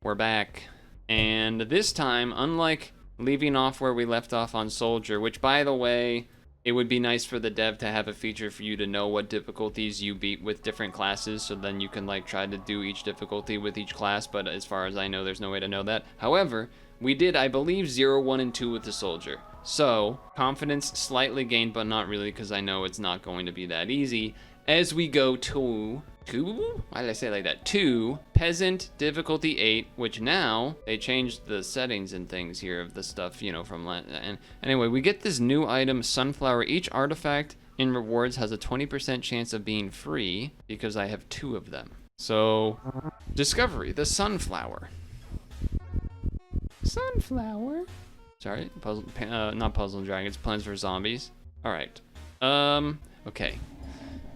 we're back. And this time, unlike leaving off where we left off on Soldier, which by the way, it would be nice for the dev to have a feature for you to know what difficulties you beat with different classes, so then you can like try to do each difficulty with each class, but as far as I know, there's no way to know that. However, we did, I believe, 0, 1, and 2 with the Soldier. So, confidence slightly gained, but not really, because I know it's not going to be that easy. As we go to... why did I say it like that? To Peasant difficulty 8, which now they changed the settings and things here of the stuff, you know, from and anyway, we get this new item, Sunflower. Each artifact in rewards has a 20% chance of being free because I have 2 of them. So, discovery, the Sunflower. Sunflower. Sorry, puzzle, not Puzzle and Dragons, Plans for Zombies. All right. Okay.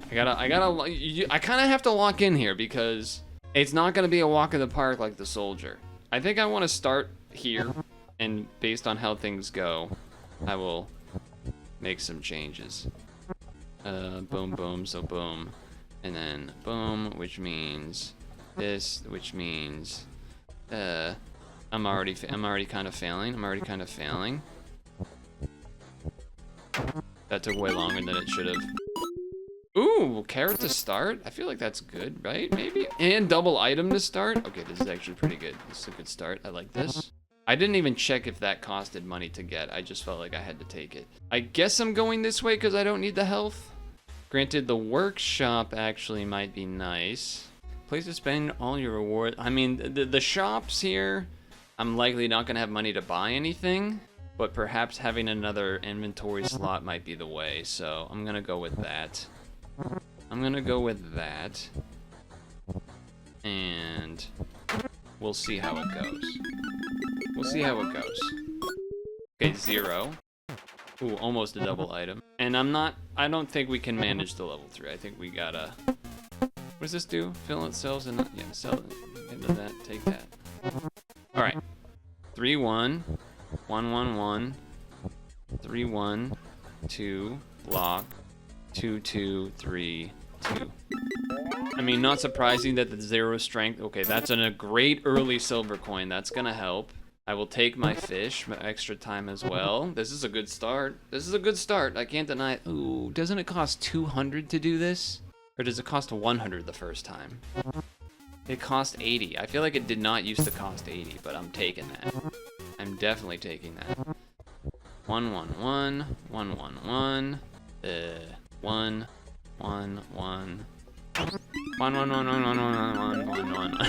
I kind of have to lock in here because it's not going to be a walk in the park like the Soldier. I think I want to start here, and based on how things go, I will make some changes. Boom, boom, so boom. And then boom, which means this, which means, I'm already kind of failing. That took way longer than it should have. Ooh, carrot to start? I feel like that's good, right? Maybe? And double item to start? Okay, this is actually pretty good. This is a good start. I like this. I didn't even check if that costed money to get. I just felt like I had to take it. I guess I'm going this way because I don't need the health. Granted, the workshop actually might be nice. Place to spend all your rewards. I mean, the shops here, I'm likely not going to have money to buy anything. But perhaps having another inventory slot might be the way. So I'm going to go with that. And we'll see how it goes. Okay, 0. Ooh, almost a double item. And I don't think we can manage the level 3. I think we gotta, what does this do? Fill itself and, yeah, sell it. Into that, take that. All right, 3, 1, 1, 1, 1, 3, 1, 2, block. 2, 2, 3, 2. I mean, not surprising that the 0 strength. Okay, that's a great early silver coin. That's gonna help. I will take my fish, my extra time as well. This is a good start. I can't deny it. Ooh, doesn't it cost 200 to do this? Or does it cost 100 the first time? It cost 80. I feel like it did not used to cost 80, but I'm taking that. I'm definitely taking that. 1, 1, 1, 1, 1, 1. 1, 1, 1. 1, 1, 1, 1, 1, 1, 1, 1, 1. I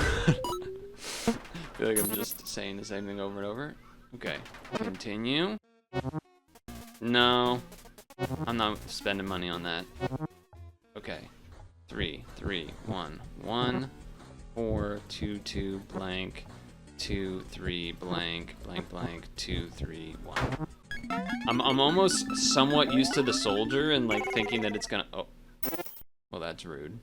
feel like I'm just saying the same thing over and over. Okay, continue. No, I'm not spending money on that. Okay, 3, 3, 1, 1, 4, 2, 2, blank, 2, 3, blank, blank, blank, 2, 3, 1. I'm almost somewhat used to the Soldier and like thinking that it's gonna, oh, well that's rude.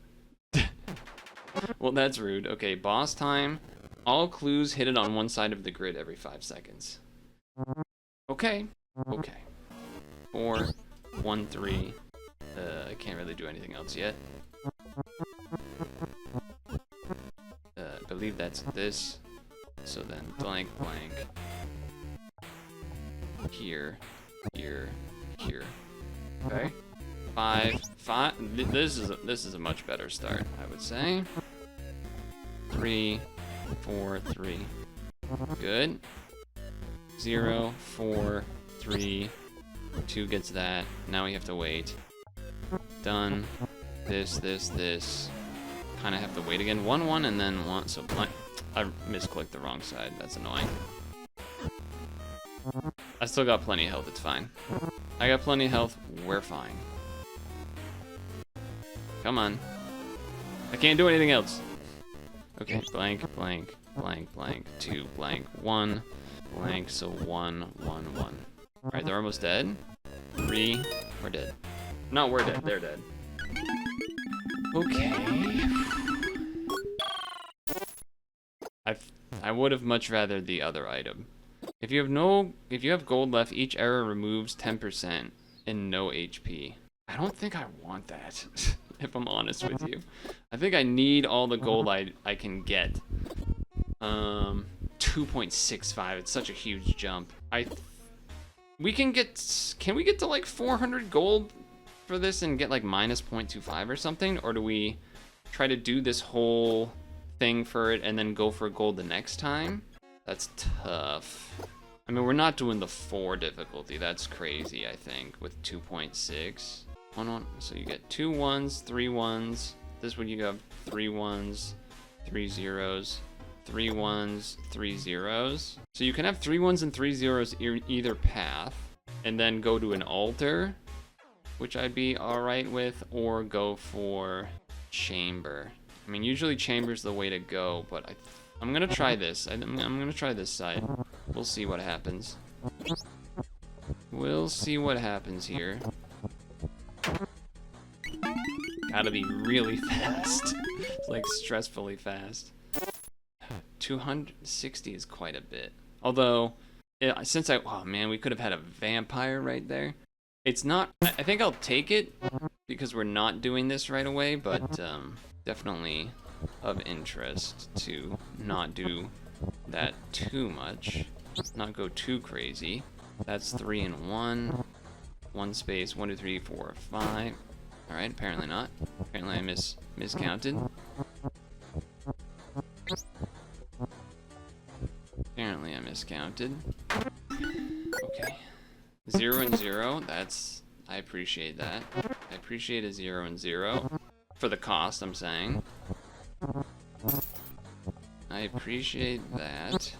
Well, that's rude. Okay, boss time. All clues hit it on one side of the grid every 5 seconds. Okay. 4, 1, 3. I can't really do anything else yet. I believe that's this. So then blank, blank. Here. Okay. 5. This is a much better start, I would say. 3, 4, 3. Good. 0, 4, 3. 2 gets that. Now we have to wait. Done. This. Kind of have to wait again. 1, 1, and then 1. So I misclicked the wrong side. That's annoying. I still got plenty of health, it's fine. I got plenty of health, we're fine. Come on. I can't do anything else. Okay, blank, blank, blank, blank, 2, blank, 1, blank, so 1, 1, 1. Alright, they're almost dead. 3, we're dead. No, we're dead, they're dead. Okay. I would have much rather the other item. If you have gold left, each arrow removes 10% and no HP. I don't think I want that, if I'm honest with you. I think I need all the gold I can get. 2.65. It's such a huge jump. We can get. Can we get to like 400 gold for this and get like minus 0.25 or something? Or do we try to do this whole thing for it and then go for gold the next time? That's tough. I mean, we're not doing the 4 difficulty. That's crazy, I think, with 2.6. 1. So you get 2 1s, 3 1s. This one you have 3 1s, 3 0s, 3 1s, 3 0s. So you can have 3 1s and 3 0s either path, and then go to an altar, which I'd be alright with, or go for chamber. I mean, usually chamber's the way to go, but I'm gonna try this. I'm gonna try this side. We'll see what happens. We'll see what happens here. Gotta be really fast. It's like stressfully fast. 260 is quite a bit. Although, since oh man, we could have had a vampire right there. It's not, I think I'll take it because we're not doing this right away, but definitely of interest to not do that too much. Not go too crazy. That's 3 and 1. 1 space, 1, 2, 3, 4, 5. Alright, apparently not. Apparently I miscounted. Apparently I miscounted. Okay. 0 and 0, I appreciate that. I appreciate a 0 and 0. For the cost, I'm saying. I appreciate that.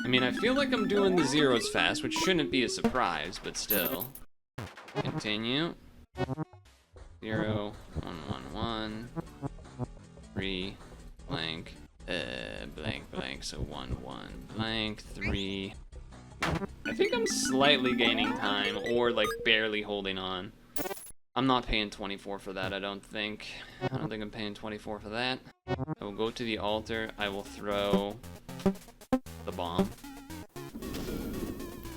I mean, I feel like I'm doing the zeros fast, which shouldn't be a surprise, but still. Continue. 0, 1, 1, 1. 3, blank. Blank, blank. So 1, 1, blank. 3. I think I'm slightly gaining time, or like barely holding on. I'm not paying 24 for that, I don't think. I don't think I'm paying 24 for that. I will go to the altar. I will throw the bomb.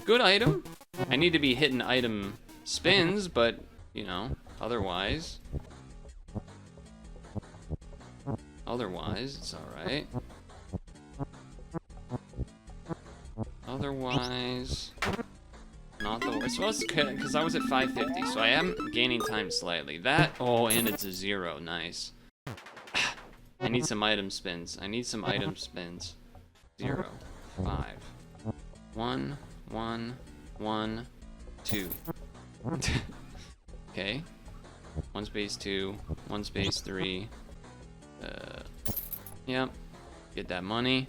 Good item. I need to be hitting item spins, but, you know, otherwise, it's alright. Otherwise, not the worst. Well, it's good, because I was at 550, so I am gaining time slightly. That, oh, and it's a 0, nice. I need some item spins. 0, 5, 1, 1, 1, 2. Okay. 1 space 2, 1 space 3. Yep. Get that money.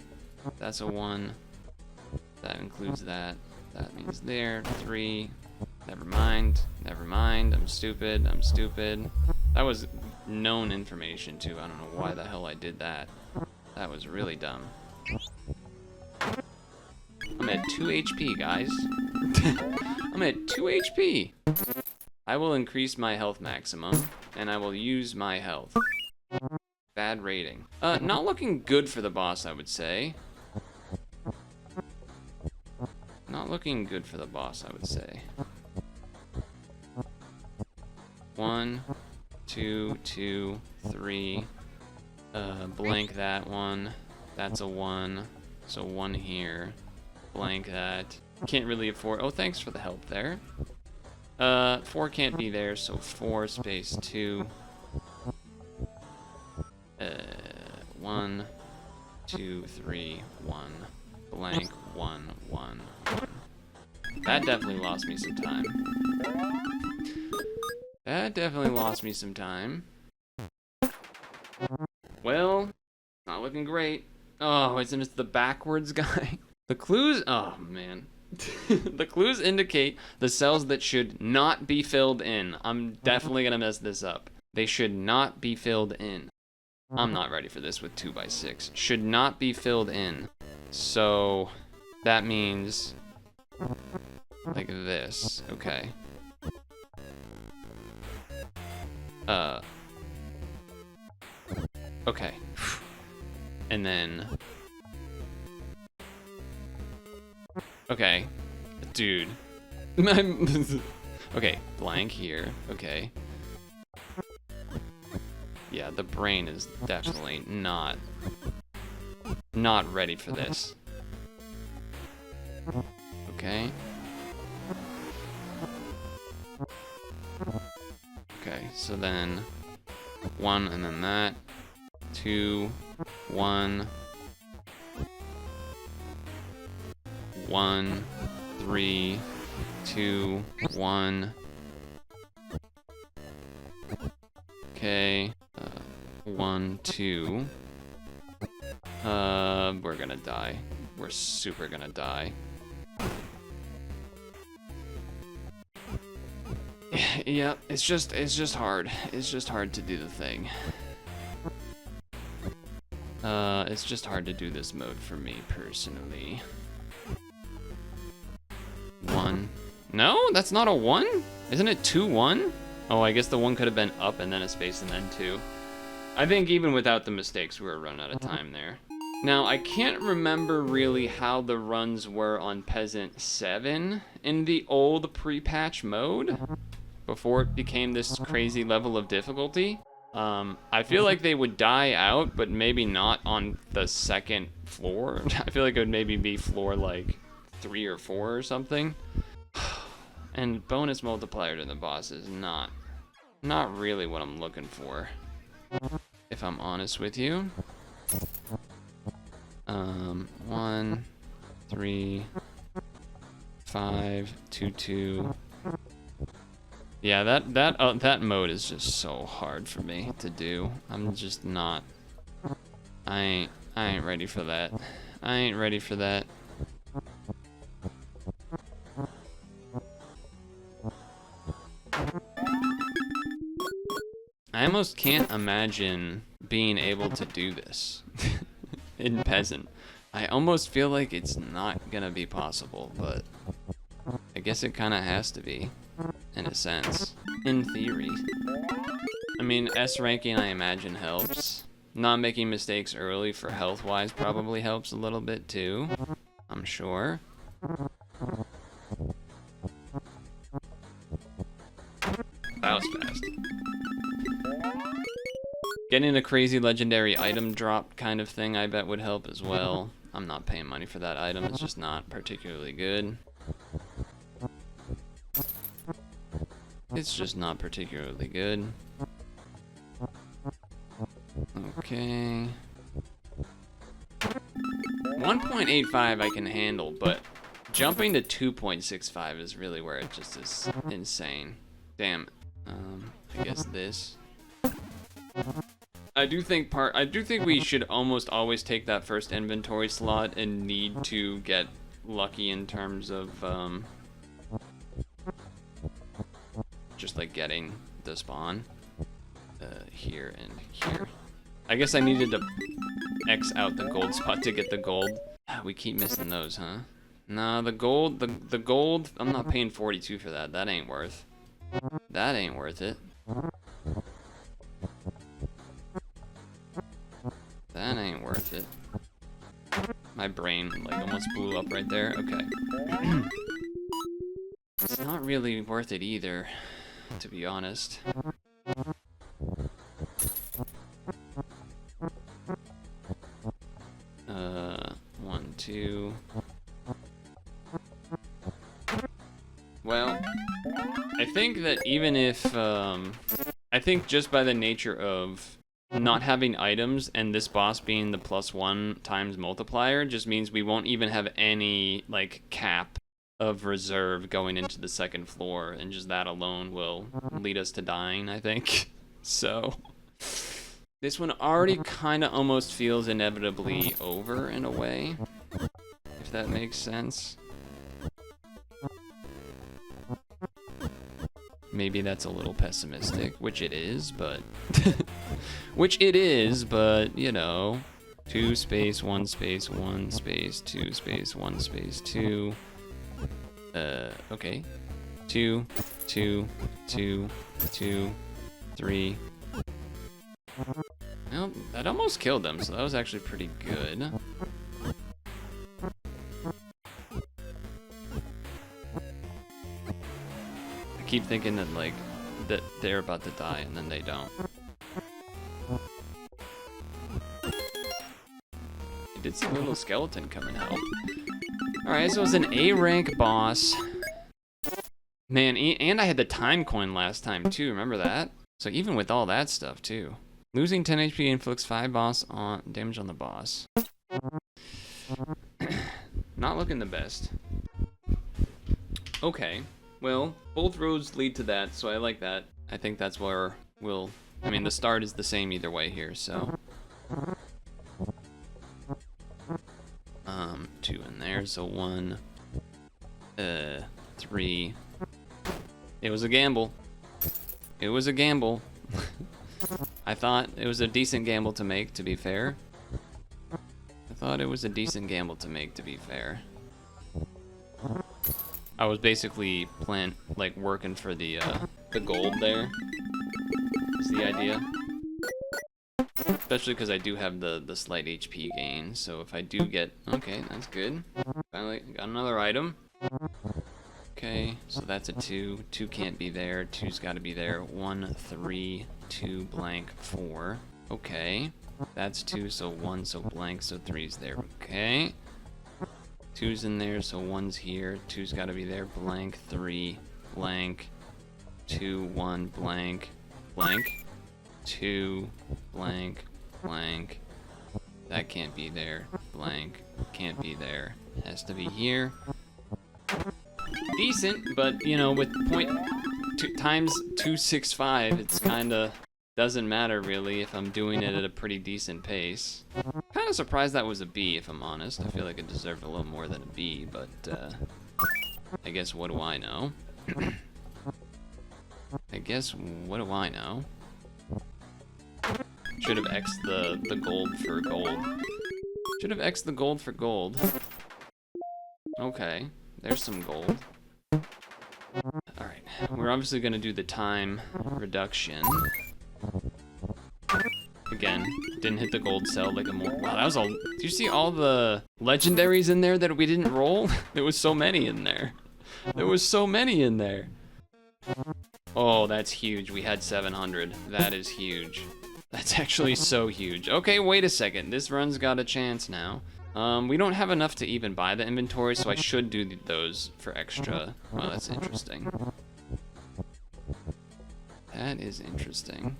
That's a 1. That includes that. That means there. 3. Never mind. I'm stupid. That was known information too. I don't know why the hell I did that. That was really dumb. I'm at 2 HP, guys. I'm at 2 HP. I will increase my health maximum, and I will use my health. Bad rating. Not looking good for the boss, I would say. Not looking good for the boss, I would say. 1, 2, 2, 3. Blank that one. That's a 1. So 1 here. Blank that. Can't really afford. Oh, thanks for the help there. 4 can't be there, so 4 space 2. 1, 2, 3, 1. Blank 1, 1, 1. That definitely lost me some time. Well, not looking great. Oh, isn't it the backwards guy? The clues, oh man. The clues indicate the cells that should not be filled in. I'm definitely gonna mess this up. They should not be filled in. I'm not ready for this with 2x6. Should not be filled in. So that means like this. Okay. Okay. And then okay. Dude. Okay, blank here. Okay. Yeah, the brain is definitely not not ready for this. Okay. Okay, so then 1 and then that. 2, 1. 1, 3, 2, 1. Okay. 1, 2. We're gonna die. We're super gonna die. Yeah, it's just hard. It's just hard to do the thing. It's just hard to do this mode for me personally. 1. No, that's not a 1? Isn't it 2, 1? Oh, I guess the 1 could have been up and then a space and then 2. I think even without the mistakes, we were running out of time there. Now, I can't remember really how the runs were on Peasant 7 in the old pre-patch mode before it became this crazy level of difficulty. I feel like they would die out, but maybe not on the second floor. I feel like it would maybe be floor like 3 or 4 or something. And bonus multiplier to the boss is not really what I'm looking for, if I'm honest with you. 1, 3, 5, 2, 2. Yeah, that mode is just so hard for me to do. I'm just not. I ain't ready for that. I ain't ready for that. I almost can't imagine being able to do this in Peasant. I almost feel like it's not gonna be possible, but I guess it kind of has to be, in a sense, in theory. I mean, S ranking I imagine helps. Not making mistakes early for health-wise probably helps a little bit too, I'm sure. That was fast. Getting a crazy legendary item drop kind of thing I bet would help as well. I'm not paying money for that item, it's just not particularly good. It's just not particularly good. Okay. 1.85 I can handle, but jumping to 2.65 is really where it just is insane. Damn. I guess this. I do think we should almost always take that first inventory slot and need to get lucky in terms of just like getting the spawn here and here. I guess I needed to X out the gold spot to get the gold. We keep missing those, huh? No, the gold, the gold, I'm not paying 42 for that. That ain't worth. That ain't worth it. That ain't worth it. My brain like almost blew up right there. Okay. It's not really worth it either, to be honest. 1, 2. Well, I think that even if, I think just by the nature of not having items and this boss being the +1 times multiplier just means we won't even have any, like, cap of reserve going into the second floor, and just that alone will lead us to dying, I think. So, this one already kind of almost feels inevitably over in a way, if that makes sense. Maybe that's a little pessimistic, which it is, but you know, 2 space 1 space 1 space 2 space 1 space 2. Okay. 2, 2, 2, 2, 3. Well, that almost killed them, so that was actually pretty good. I keep thinking that, like, that they're about to die, and then they don't. did see a little skeleton come and help. Alright, so it was an A rank boss. Man, and I had the time coin last time too, remember that? So even with all that stuff too. Losing 10 HP inflicts 5 damage on the boss. Not looking the best. Okay, well, both roads lead to that, so I like that. I think that's where we'll... I mean, the start is the same either way here, so... 2 in there, so 1, 3. It was a gamble. It was a gamble. I thought it was a decent gamble to make, to be fair. I thought it was a decent gamble to make, to be fair. I was basically working for the gold there. Is the idea. Especially because I do have the slight HP gain, so if I do get... Okay, that's good. Finally got another item. Okay, so that's a 2. 2 can't be there. 2's got to be there. 1, 3, 2, blank, 4. Okay, that's 2, so 1, so blank, so 3's there. Okay. 2's in there, so 1's here. 2's got to be there. Blank, 3, blank, 2, 1, blank, blank, 2, blank, blank. That can't be there. Blank, can't be there. Has to be here. Decent, but you know, with times 265, it's kinda doesn't matter really if I'm doing it at a pretty decent pace. Kinda surprised that was a B, if I'm honest. I feel like it deserved a little more than a B, but I guess what do I know? I guess what do I know? Should have X'd the gold for gold. Should have X'd the gold for gold. Okay, there's some gold. Alright, we're obviously gonna do the time reduction. Again, didn't hit the gold cell like a more. Wow, that was all. Do you see all the legendaries in there that we didn't roll? There was so many in there. There was so many in there. Oh, that's huge. We had 700. That is huge. That's actually so huge. Okay, wait a second. This run's got a chance now. We don't have enough to even buy the inventory, so I should do those for extra. Well, that's interesting. That is interesting.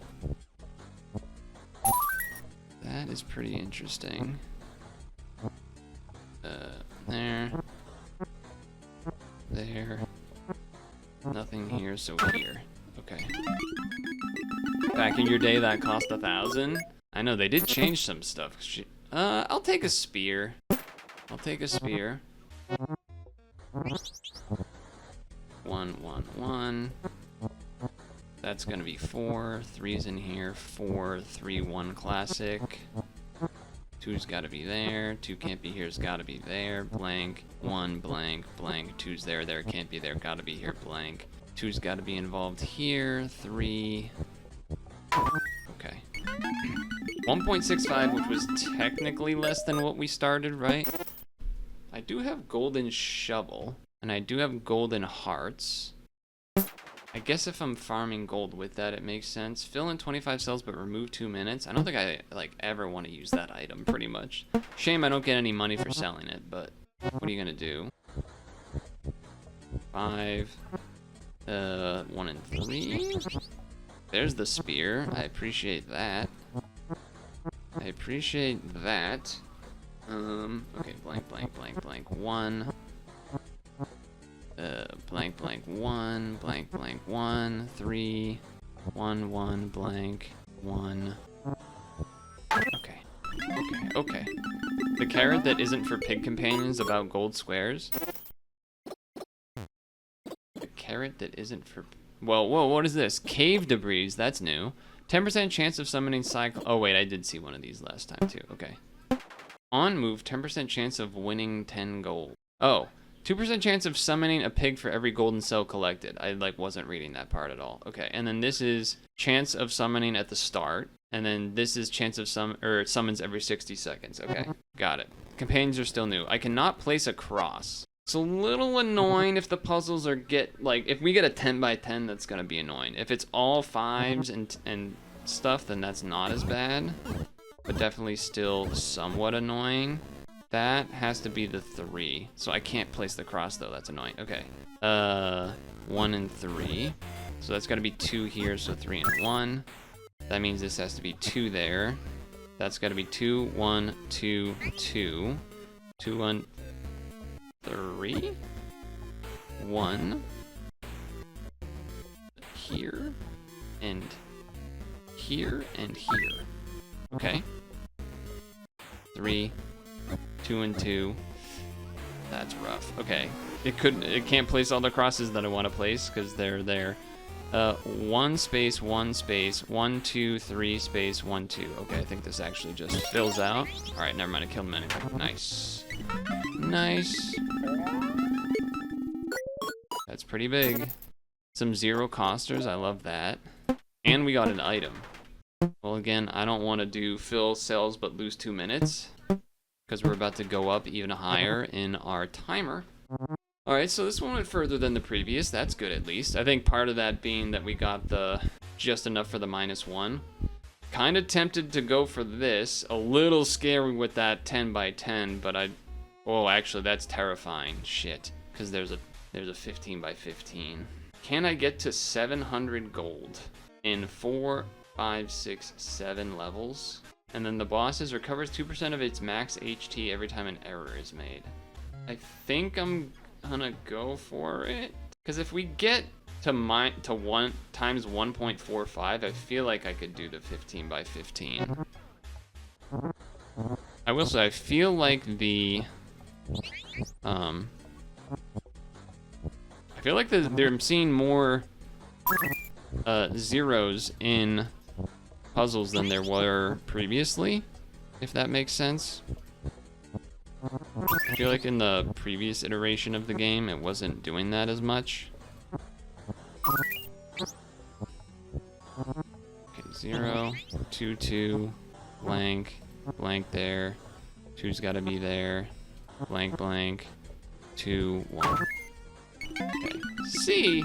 That is pretty interesting. There. There. Nothing here, so here. Okay. Back in your day, that cost 1,000. I know, they did change some stuff. I'll take a spear. I'll take a spear. 1, 1, 1. That's gonna be 4. 3's in here. 4, 3, 1 classic. 2's gotta be there. 2 can't be here's gotta be there. Blank. 1, blank, blank. 2's there, there, can't be there, gotta be here, blank. 2's gotta be involved here. 3. Okay. 1.65, which was technically less than what we started, right? I do have golden shovel, and I do have golden hearts. I guess if I'm farming gold with that, it makes sense. Fill in 25 cells, but remove 2 minutes. I don't think I ever want to use that item, pretty much. Shame I don't get any money for selling it, but what are you gonna do? 5, 1 and 3. There's the spear. I appreciate that. I appreciate that. Okay, blank, blank, blank, blank, 1. Blank, blank, 1, blank, blank, 1, 3, 1, 1, blank, 1. Okay, okay, okay. The carrot that isn't for pig companions about gold squares. The carrot that isn't for... Well, whoa, what is this? Cave debris, that's new. 10% chance of summoning cycle... Oh, wait, I did see one of these last time, too. Okay. On move, 10% chance of winning 10 gold. Oh, 2% chance of summoning a pig for every golden cell collected. I, wasn't reading that part at all. Okay, and then this is chance of summoning at the start. And then this is chance of summons every 60 seconds. Okay, got it. Companions are still new. I cannot place a cross. It's a little annoying if the puzzles are if we get a 10 by 10, that's gonna be annoying. If it's all 5s and stuff, then that's not as bad. but definitely still somewhat annoying. That has to be the 3. So I can't place the cross though, that's annoying. Okay. 1 and 3. So that's gotta be 2 here, so 3 and 1. That means this has to be 2 there. That's gotta be 2, 1, 2, 2. 2, 1, 3. 1. Here. And here and here. Okay. 3, 2 and 2. That's rough. Okay. It can't place all the crosses that I want to place because they're there. 1 space, 1 space, 1, 2, 3 space, 1, 2. Okay, I think this actually just fills out. Alright, never mind, I killed him anyway. Nice. Nice. That's pretty big. Some 0 costers, I love that. And we got an item. Well, again, I don't want to do fill cells but lose 2 minutes, because we're about to go up even higher in our timer. Alright, so this one went further than the previous. That's good, at least. I think part of that being that we got the just enough for the -1. Kind of tempted to go for this. A little scary with that 10 by 10, but oh, actually, that's terrifying. Shit, because there's a 15 by 15. Can I get to 700 gold in 4, 5, 6, 7 levels? And then the bosses recovers 2% of its max HT every time an error is made. I think I'm gonna go for it, because if we get to 1 times 1.45, I feel like I could do the 15 by 15. I will say I feel like they're seeing more zeros in puzzles than there were previously, if that makes sense. I feel like in the previous iteration of the game, it wasn't doing that as much. Okay, 0, 2, 2, blank, blank there. 2's gotta be there. Blank, blank, 2, 1. Okay, C.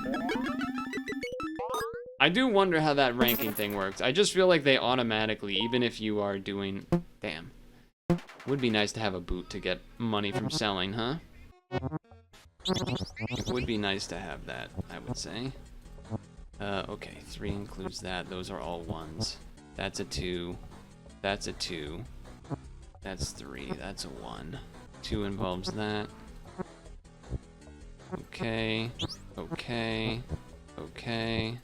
I do wonder how that ranking thing works. I just feel like they automatically, even if you are doing... Damn. Would be nice to have a boot to get money from selling, huh? It would be nice to have that, I would say. Okay, 3 includes that. Those are all 1s. That's a 2. That's a 2. That's 3. That's a 1. 2 involves that. Okay. Okay. Okay.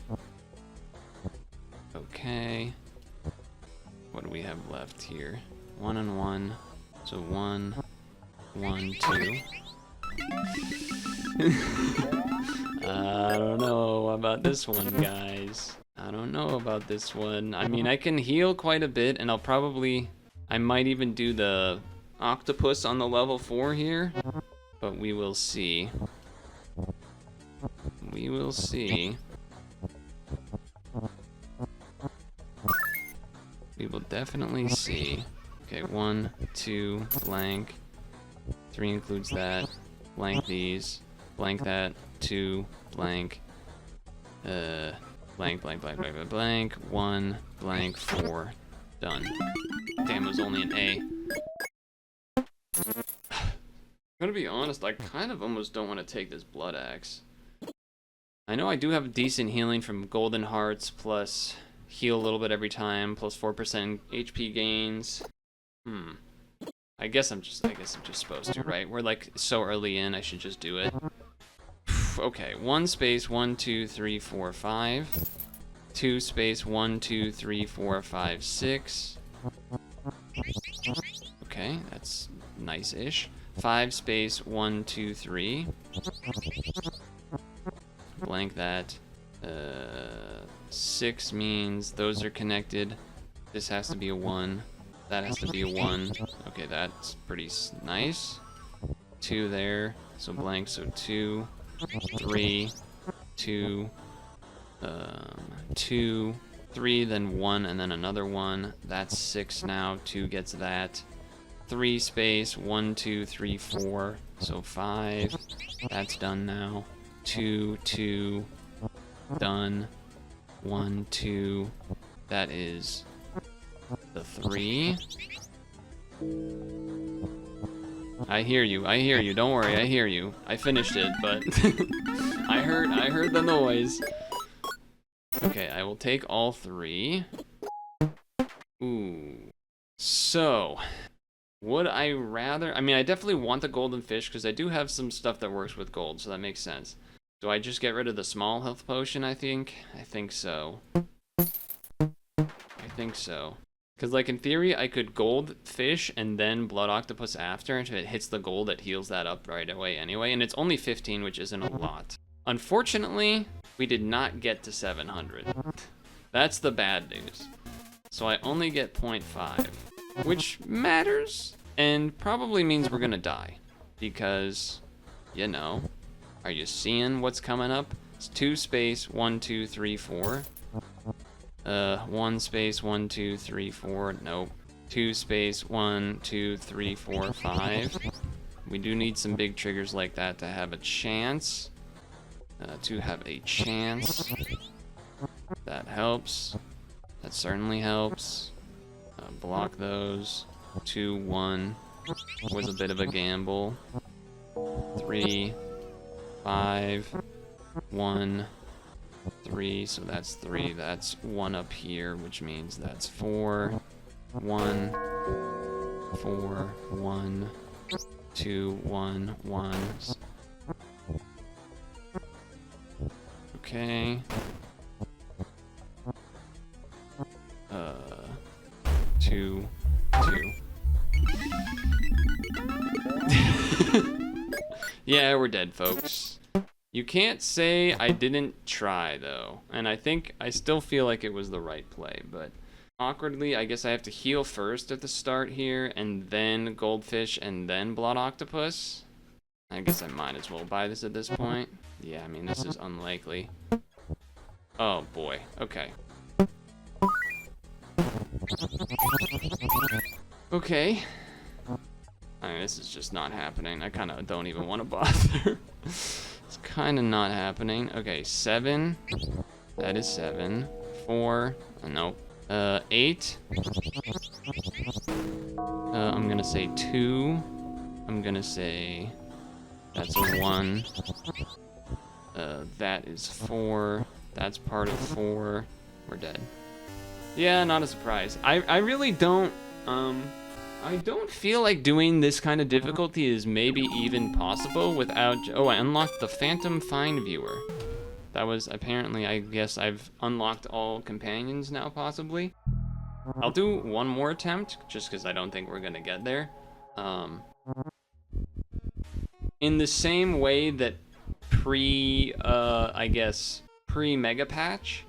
Okay. What do we have left here? 1 and 1. So 1, 1, 2. I don't know about this one, guys. I don't know about this one. I mean, I can heal quite a bit, and I might even do the octopus on the level 4 here, but we will see. We will see. We will definitely see. Okay, 1, 2, blank. 3 includes that. Blank these. Blank that. 2, blank. Blank, blank, blank, blank, blank, blank. 1, blank, 4. Done. Damn, it was only an A. I'm gonna be honest, I kind of almost don't want to take this blood axe. I know I do have decent healing from golden hearts, plus heal a little bit every time, plus 4% HP gains. I guess I'm just supposed to, right? We're like so early in, I should just do it. Okay, 1 space 1, 2, 3, 4, 5. 2 space 1, 2, 3, 4, 5, 6. Okay, that's nice-ish. 5 space 1, 2, 3. Blank that. 6 means those are connected. This has to be a 1. That has to be a 1. Okay, that's pretty nice. 2 there. So blank, so 2. 3. 2. 2. 3, then 1, and then another 1. That's 6 now. 2 gets that. 3 space 1, 2, 3, 4. So 5. That's done now. 2, 2. Done. 1, 2. That is The 3. I hear you, don't worry, I hear you. I finished it, but I heard the noise. Okay, I will take all 3. Ooh. So, would I rather... I mean, I definitely want the golden fish, because I do have some stuff that works with gold, so that makes sense. Do I just get rid of the small health potion, I think? I think so. I think so. Because, like, in theory, I could gold fish and then blood octopus after. If it hits the gold, it heals that up right away anyway. And it's only 15, which isn't a lot. Unfortunately, we did not get to 700. That's the bad news. So I only get 0.5, which matters. And probably means we're going to die. Because, you know, are you seeing what's coming up? It's 2 space 1, 2, 3, 4. 1 space 1, 2, 3, 4. Nope. 2 space 1, 2, 3, 4, 5. We do need some big triggers like that to have a chance. That helps. That certainly helps. Block those. 2, 1 was a bit of a gamble. 3, 5, 1. 3, so that's 3. That's 1 up here, which means that's 4. 1, 4, 1, 2, 1, 1. Okay. 2, 2. Yeah, we're dead, folks. You can't say I didn't try, though. And I still feel like it was the right play, but awkwardly, I guess I have to heal first at the start here, and then goldfish, and then blood octopus. I guess I might as well buy this at this point. Yeah, I mean, this is unlikely. Oh, boy. Okay. Okay. I mean, this is just not happening. I kind of don't even want to bother. It's kind of not happening. Okay, 7. That is 7. 4. Nope. 8. I'm gonna say 2. I'm gonna say that's a 1. That is 4. That's part of 4. We're dead. Yeah, not a surprise. I really don't, I don't feel like doing this kind of difficulty is maybe even possible without... Oh, I unlocked the Phantom Find Viewer. That was apparently, I guess I've unlocked all companions now, possibly. I'll do one more attempt, just because I don't think we're gonna get there. In the same way that I guess, pre-Mega Patch,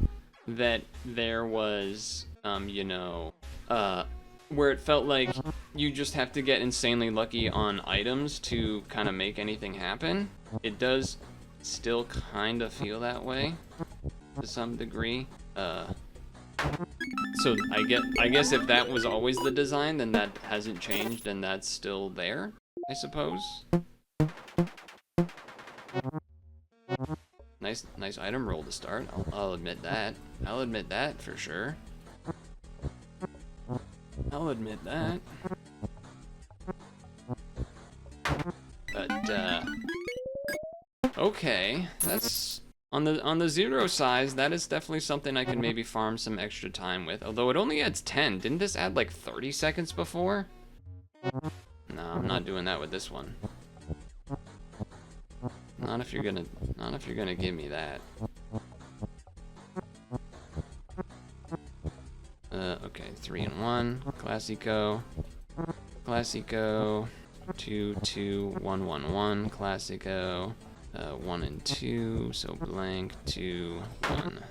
that there was, you know, where it felt like you just have to get insanely lucky on items to kind of make anything happen. It does still kind of feel that way to some degree. So I guess if that was always the design, then that hasn't changed and that's still there, I suppose. Nice item roll to start. I'll admit that. I'll admit that for sure. I'll admit that. But okay, that's on the 0 size. That is definitely something I can maybe farm some extra time with. Although it only adds 10. Didn't this add like 30 seconds before? No, I'm not doing that with this one. Not if you're gonna give me that. Okay, 3 and 1, Classico, 2, 2, 1, 1, 1, Classico, 1 and 2, so blank, 2, 1.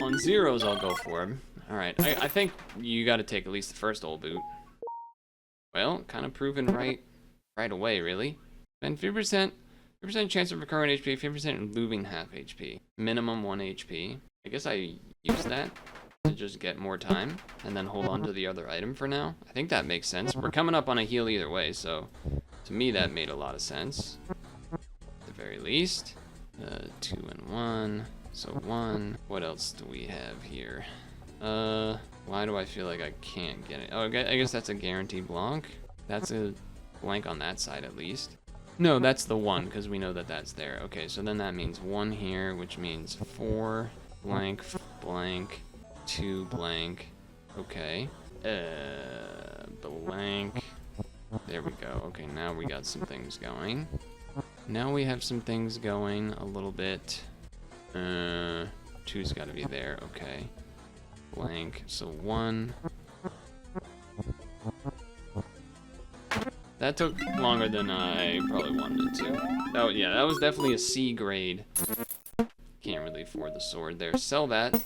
On 0s, I'll go for him. Alright, I think you gotta take at least the first old boot. Well, kind of proven right away, really. And 50% chance of recurring HP, 50% losing half HP. Minimum 1 HP. I guess I use that to just get more time and then hold on to the other item for now. I think that makes sense. We're coming up on a heal either way, so to me that made a lot of sense. At the very least. 2 and 1. So 1. What else do we have here? Why do I feel like I can't get it? Oh, I guess that's a guaranteed blank. That's a blank on that side at least. No, that's the 1, because we know that that's there. Okay, so then that means 1 here, which means 4 blank, blank, 2 blank. Okay. Blank. There we go. Okay, now we got some things going. Now we have some things going a little bit. 2's got to be there. Okay. Blank. So 1. That took longer than I probably wanted it to. Oh yeah, that was definitely a C grade. Can't really afford the sword there. Sell that,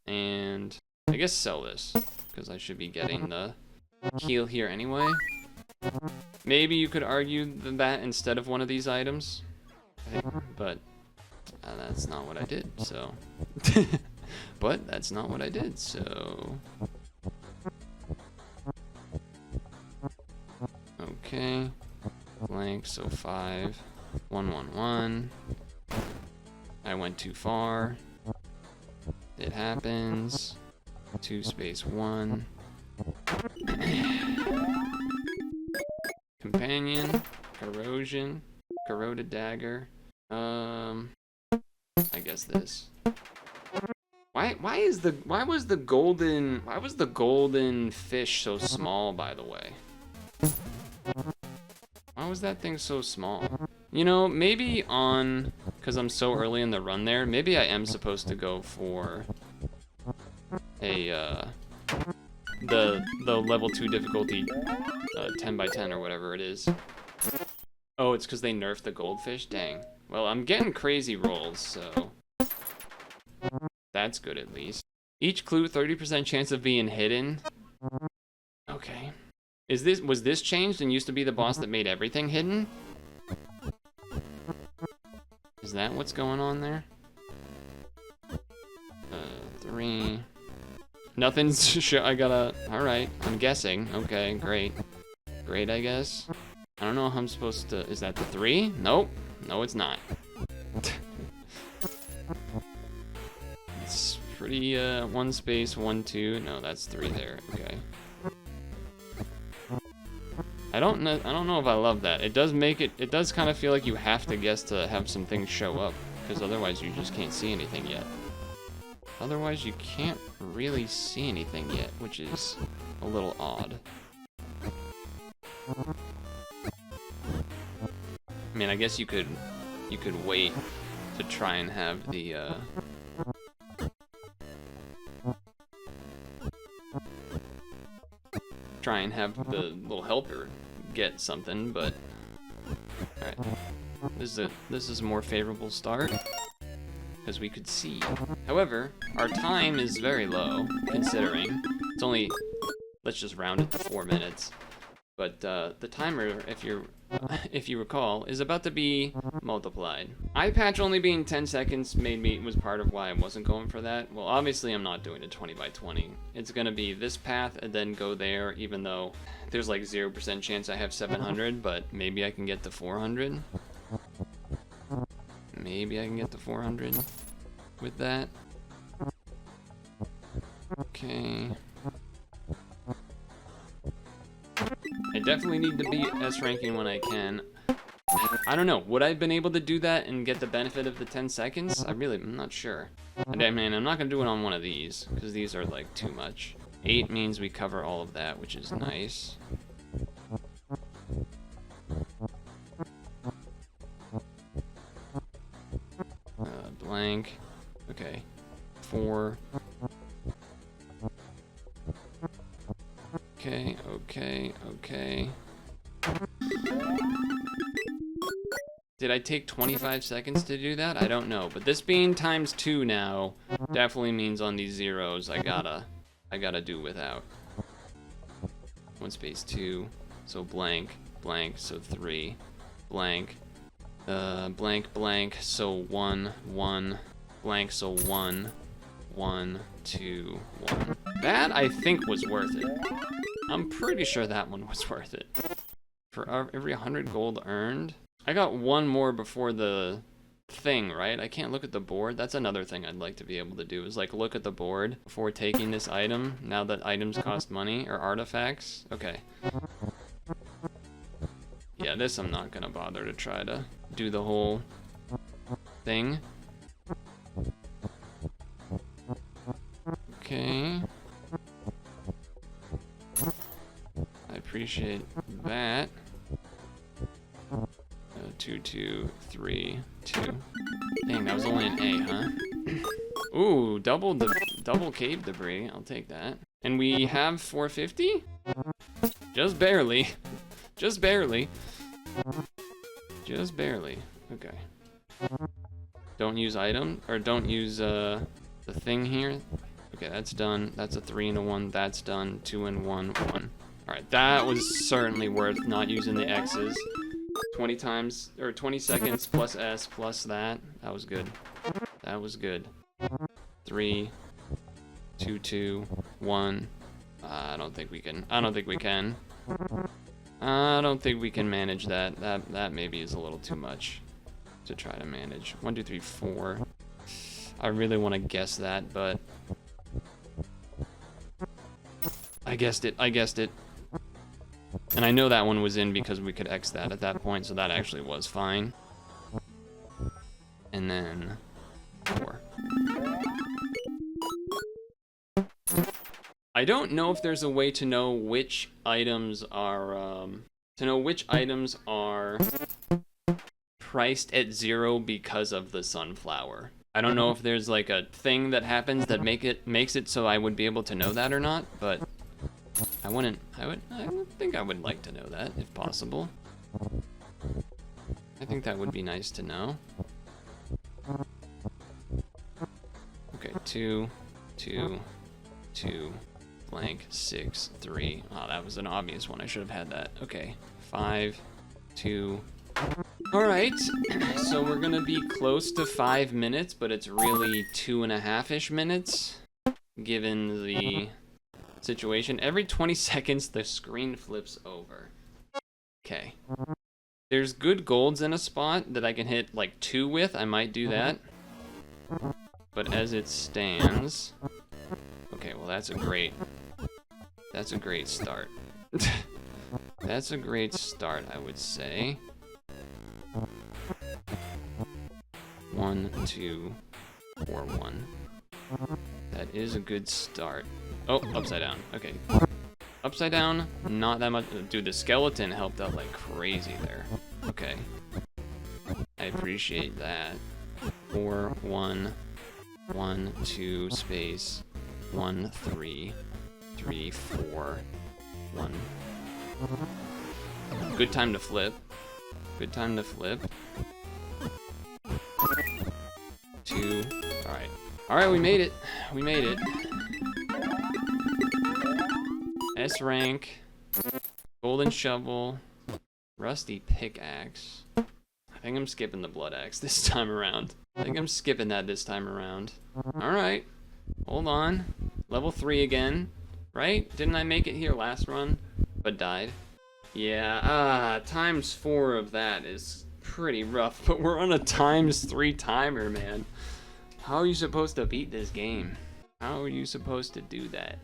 and I guess sell this, because I should be getting the heal here anyway. Maybe you could argue that instead of one of these items, but that's not what I did, so. But that's not what I did, so. Okay, blank, so 5, 1, 1, 1. I went too far. It happens. 2 space 1. Companion, corrosion, corroded dagger. I guess this. Why was the golden fish so small, by the way? Why was that thing so small? You know, maybe because I'm so early in the run there, maybe I am supposed to go for a, the level 2 difficulty, 10 by 10 or whatever it is. Oh, it's because they nerfed the goldfish? Dang. Well, I'm getting crazy rolls, so that's good at least. Each clue, 30% chance of being hidden. Okay. Was this changed and used to be the boss that made everything hidden? Is that what's going on there? 3. Nothing's I gotta, alright, I'm guessing. Okay, great. Great, I guess. I don't know how I'm supposed to, is that the 3? Nope. No, it's not. It's pretty, 1 space, 1, 2. No, that's 3 there. Okay. I don't know if I love that. It does make it does kind of feel like you have to guess to have some things show up, because otherwise you just can't see anything yet. Otherwise you can't really see anything yet, which is a little odd. I mean, I guess you could wait to try and have the little helper get something, but alright. This is a more favorable start, because we could see. However, our time is very low, considering it's only, let's just round it to 4 minutes. But the timer, if you recall, is about to be multiplied. Eye patch only being 10 seconds was part of why I wasn't going for that. Well, obviously I'm not doing a 20 by 20. It's gonna be this path and then go there, even though there's like 0% chance I have 700, but maybe I can get to 400. Maybe I can get to 400 with that. Okay. I definitely need to be S ranking when I can. I don't know, would I have been able to do that and get the benefit of the 10 seconds? I'm not sure. I mean, I'm not gonna do it on one of these, because these are like too much. 8 means we cover all of that, which is nice. Blank. Okay. 4. Okay, okay, okay. Did I take 25 seconds to do that? I don't know, but this being times 2 now definitely means on these zeros I gotta do without. 1 space 2, so blank, blank, so 3, blank, blank, blank, so 1, 1, blank, so 1, 1, 2, 1. That I think was worth it. I'm pretty sure that one was worth it. For every 100 gold earned, I got 1 more before the thing, right? I can't look at the board. That's another thing I'd like to be able to do, is like look at the board before taking this item, now that items cost money, or artifacts. Okay. Yeah, this I'm not gonna bother to try to do the whole thing. Okay. I appreciate that. 2, 2, 3, 2. Dang, that was only an A, huh? Ooh, double cave debris. I'll take that. And we have 450? Just barely. Just barely. Just barely. Okay. Don't use item, or don't use the thing here. Okay, that's done. That's a 3 and a 1. That's done. 2 and 1, 1. All right, that was certainly worth not using the X's. 20 times, or 20 seconds plus S plus that. That was good. That was good. 3, 2, 2, 1. I don't think we can. I don't think we can. I don't think we can manage that. That maybe is a little too much to try to manage. 1, 2, 3, 4. I really want to guess that, but I guessed it. I guessed it. And I know that one was in because we could X that at that point, so that actually was fine. And then 4. I don't know if there's a way to know which items are priced at 0 because of the sunflower. I don't know if there's like a thing that happens that makes it so I would be able to know that or not, but I would think I would like to know that if possible. I think that would be nice to know. Okay, 2, 2, 2, blank, 6, 3. Oh, that was an obvious one. I should have had that. Okay, 5, 2. All right, so we're gonna be close to 5 minutes, but it's really 2.5-ish minutes, given the situation. Every 20 seconds, the screen flips over. Okay. There's good golds in a spot that I can hit like 2 with. I might do that. But as it stands, okay, well that's a great start. That's a great start, I would say. 1, 2, 4, 1. That is a good start. Oh, upside down. Okay. Upside down, not that much. Dude, the skeleton helped out like crazy there. Okay. I appreciate that. 4, 1, 1, 2, space, 1, 3, 3, 4, 1. Good time to flip. Good time to flip. 2. Alright. Alright, we made it. We made it. S rank. Golden shovel. Rusty pickaxe. I think I'm skipping the blood axe this time around. I think I'm skipping that this time around. Alright. Hold on. Level 3 again. Right? Didn't I make it here last run? But died. Yeah, times 4 of that is pretty rough, but we're on a times 3 timer, man. How are you supposed to beat this game? How are you supposed to do that?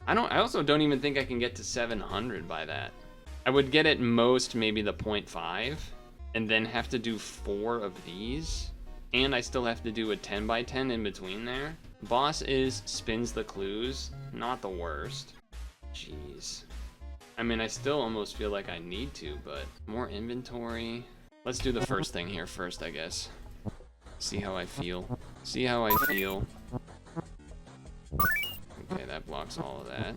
I also don't even think I can get to 700 by that. I would get at most maybe the 0.5, and then have to do 4 of these, and I still have to do a 10 by 10 in between there. Boss spins the clues, not the worst. Jeez. I mean, I still almost feel like I need to, but more inventory. Let's do the first thing here first, I guess. See how I feel. See how I feel. Okay, that blocks all of that.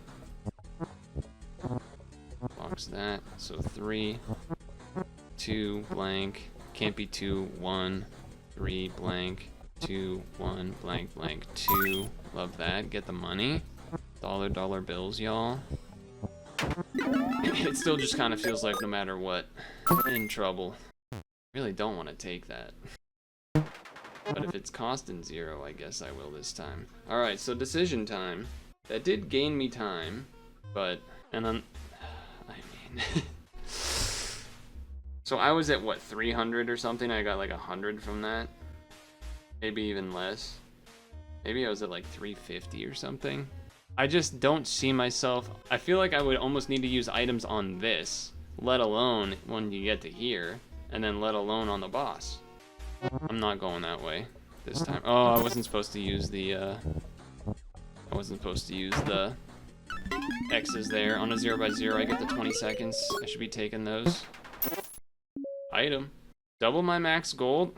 Blocks that. So 3, 2, blank. Can't be 2, 1, 3, blank. 2, 1, blank, blank, 2. Love that. Get the money. Dollar bills, y'all. It still just kind of feels like no matter what, in trouble. Really don't want to take that. But if it's costing 0, I guess I will this time. Alright, so decision time. That did gain me time, but, and I mean, so I was at what, 300 or something? I got like 100 from that. Maybe even less. Maybe I was at like 350 or something. I just don't see myself. I feel like I would almost need to use items on this, let alone when you get to here, and then let alone on the boss. I'm not going that way this time. Oh, I wasn't supposed to use the, I wasn't supposed to use the X's there. On a 0x0, I get the 20 seconds. I should be taking those. Item. Double my max gold.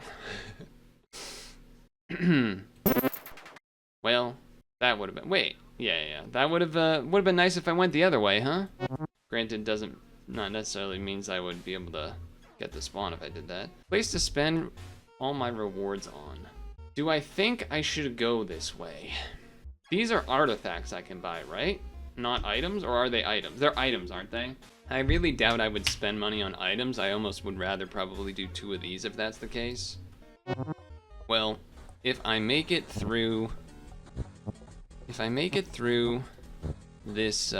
Well, that would have been. Wait, yeah. That would have been nice if I went the other way, huh? Granted, doesn't not necessarily means I would be able to get the spawn if I did that. Place to spend all my rewards on. Do I think I should go this way? These are artifacts I can buy, right? Not items, or are they items? They're items, aren't they? I really doubt I would spend money on items. I almost would rather probably do 2 of these if that's the case. Well, if I make it through this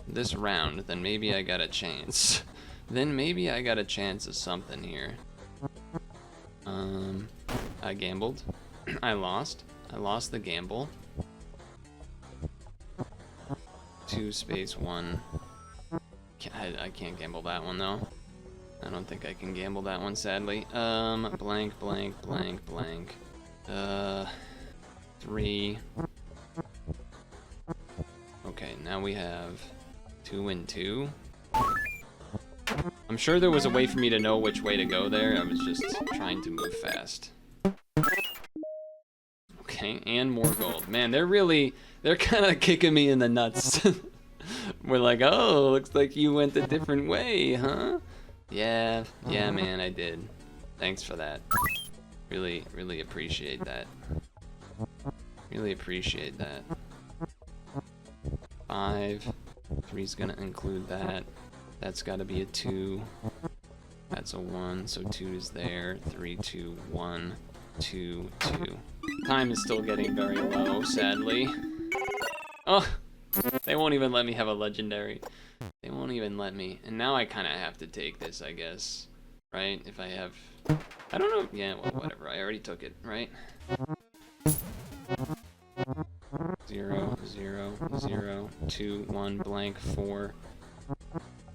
this round, then maybe I got a chance. Then maybe I got a chance of something here. I gambled. I lost the gamble. 2 space 1. I can't gamble that one though. I don't think I can gamble that one, sadly. Blank. 3. Okay, now we have 2 and 2. I'm sure there was a way for me to know which way to go there. I was just trying to move fast. Okay, and more gold. Man, they're kind of kicking me in the nuts. We're like, oh, looks like you went a different way, huh? Yeah, man, I did. Thanks for that. Really appreciate that. Really appreciate that. 5. 3's gonna include that. That's gotta be a 2. That's a 1, so 2 is there. 3, 2, 1, 2, 2. Time is still getting very low, sadly. Oh, they won't even let me have a legendary. They won't even let me. And now I kind of have to take this, I guess. Right? If I have... I don't know. Yeah, well, whatever. I already took it, right? 0, 0, 0, 2, 1, blank, 4.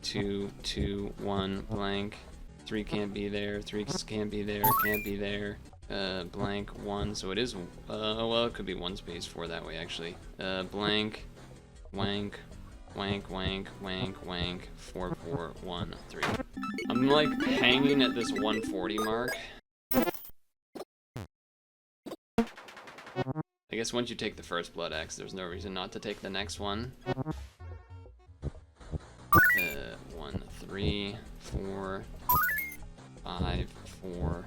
2, 2, 1, blank. 3 can't be there. 3 can't be there. Can't be there. Blank, 1. So it is... well, it could be 1 space 4 that way, actually. Blank, wank, wank, wank, wank, wank, 4, 4, 1, 3. I'm like hanging at this 140 mark. I guess once you take the first Blood Axe, there's no reason not to take the next one. 1, 3, 4, 5, 4,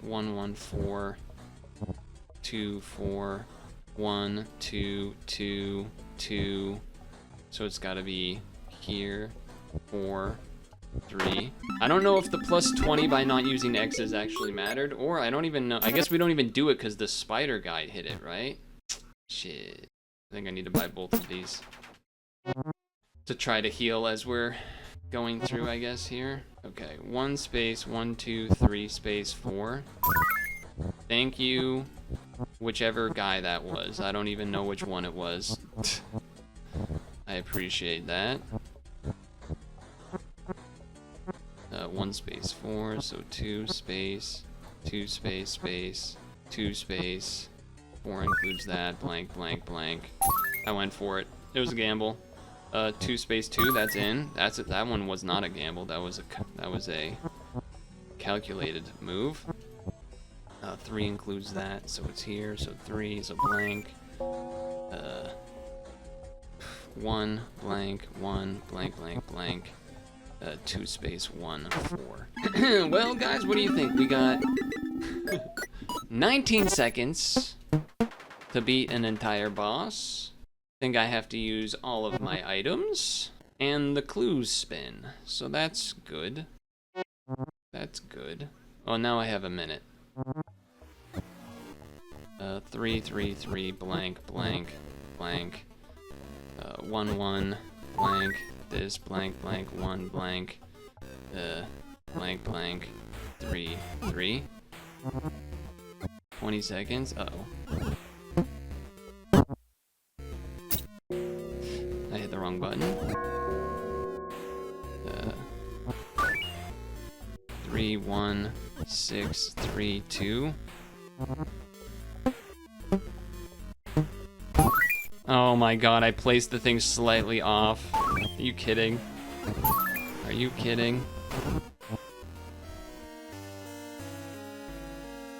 1, 1, 4, 2, 4, 1, 2, 2, 2. So it's got to be here. 4, 3. I don't know if the plus 20 by not using X's actually mattered, or I don't even know. I guess we don't even do it because the spider guide hit it, right? Shit. I think I need to buy both of these to try to heal as we're going through, I guess, here. Okay, 1 space, 1, 2, 3 space 4. Thank you, whichever guy that was. I don't even know which one it was. I appreciate that. 1 space 4, so 2 space, 2 space, space, 2 space, 4 includes that, blank, blank, blank. I went for it. It was a gamble. 2 space 2, that's in. That's it. That one was not a gamble. That was a calculated move. 3 includes that, so it's here. So 3 is a blank. 1 blank, 1 blank, blank, blank. 2 space 1, 4. Well, guys, what do you think? We got 19 seconds to beat an entire boss. I think I have to use all of my items and the clues spin. So that's good. That's good. Oh, now I have a minute. 3, 3, 3, blank, blank, blank. 1, 1, blank. This blank, blank, 1, blank. Blank, blank. 3, 3. 20 seconds. Uh-oh. I hit the wrong button. 3, 1, 6, 3, 2. Oh my god, I placed the thing slightly off. Are you kidding? Are you kidding?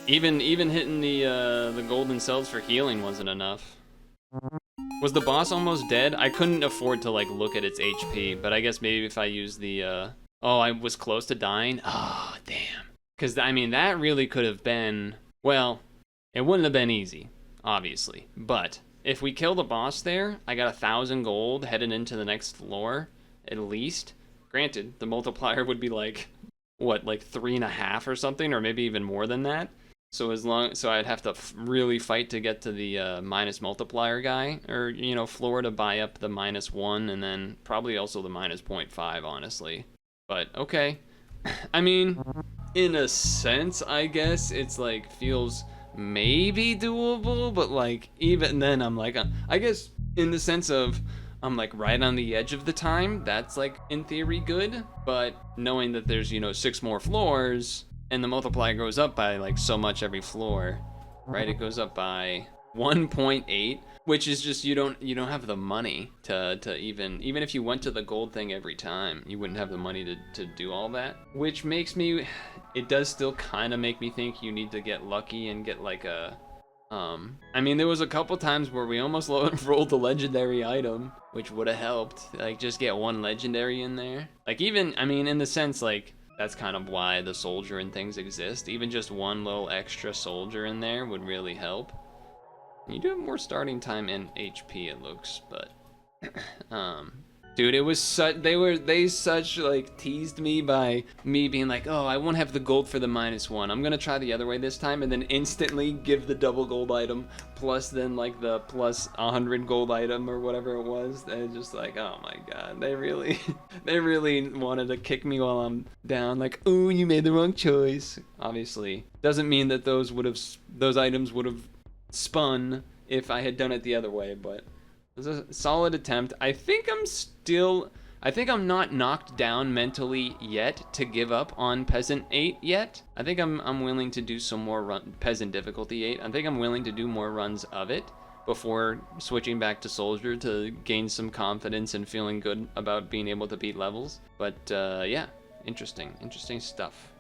Even hitting the golden cells for healing wasn't enough. Was the boss almost dead? I couldn't afford to like look at its HP, but I guess maybe if I use the oh, I was close to dying. Oh, damn. Cuz I mean, that really could have been, well, it wouldn't have been easy, obviously. But if we kill the boss there, I got 1,000 gold heading into the next floor at least. Granted, the multiplier would be like what, like 3.5 or something, or maybe even more than that. So I'd have to really fight to get to the minus multiplier guy, or you know, floor to buy up the -1, and then probably also the -0.5, honestly. But okay, I mean, in a sense, I guess it's like feels maybe doable, but like even then, I'm like, I guess in the sense of I'm like right on the edge of the time. That's like in theory good, but knowing that there's, you know, 6 more floors. And the multiplier goes up by like so much every floor, right? It goes up by 1.8, which is just you don't have the money to even if you went to the gold thing every time, you wouldn't have the money to do all that. Which makes me, it does still kind of make me think you need to get lucky and get like a, I mean, there was a couple times where we almost rolled the legendary item, which would have helped. Like just get 1 legendary in there. Like even, I mean, in the sense like, that's kind of why the soldier and things exist. Even just 1 little extra soldier in there would really help. You do have more starting time and HP, it looks, but dude, it was such, they such like teased me by me being like, oh, I won't have the gold for the -1. I'm gonna try the other way this time, and then instantly give the double gold item plus then like the plus 100 gold item or whatever it was. And just like, oh my god, they really wanted to kick me while I'm down. Like, oh, you made the wrong choice. Obviously, doesn't mean that those items would have spun if I had done it the other way, but it was a solid attempt. I think I'm not knocked down mentally yet to give up on Peasant 8 yet. I think I'm willing to do some more Peasant difficulty 8. I think I'm willing to do more runs of it before switching back to Soldier to gain some confidence and feeling good about being able to beat levels. But yeah, interesting stuff.